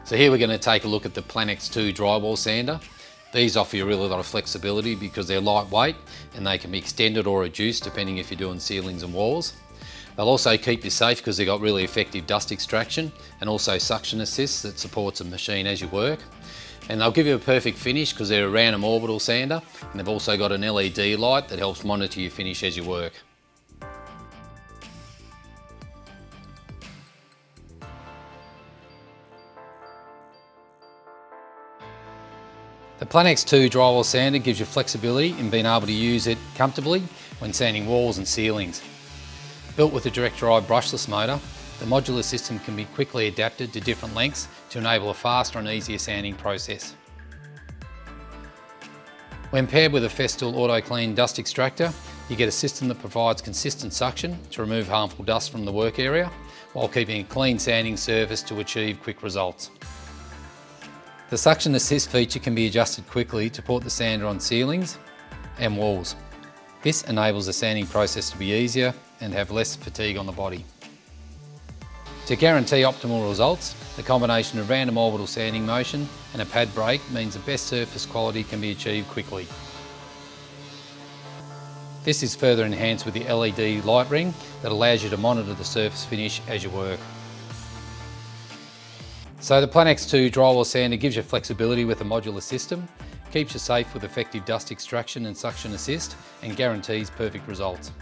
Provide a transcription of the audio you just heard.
So here we're going to take a look at the PLANEX 2 drywall sander. These offer you a really lot of flexibility because they're lightweight and they can be extended or reduced depending if you're doing ceilings and walls. They'll also keep you safe because they've got really effective dust extraction and also suction assist that supports the machine as you work. And they'll give you a perfect finish because they're a random orbital sander, and they've also got an LED light that helps monitor your finish as you work. The PLANEX 2 drywall sander gives you flexibility in being able to use it comfortably when sanding walls and ceilings. Built with a direct drive brushless motor, the modular system can be quickly adapted to different lengths to enable a faster and easier sanding process. When paired with a Festool Auto Clean dust extractor, you get a system that provides consistent suction to remove harmful dust from the work area while keeping a clean sanding surface to achieve quick results. The suction assist feature can be adjusted quickly to put the sander on ceilings and walls. This enables the sanding process to be easier and have less fatigue on the body. To guarantee optimal results, the combination of random orbital sanding motion and a pad brake means the best surface quality can be achieved quickly. This is further enhanced with the LED light ring that allows you to monitor the surface finish as you work. So the PLANEX 2 drywall sander gives you flexibility with a modular system, keeps you safe with effective dust extraction and suction assist, and guarantees perfect results.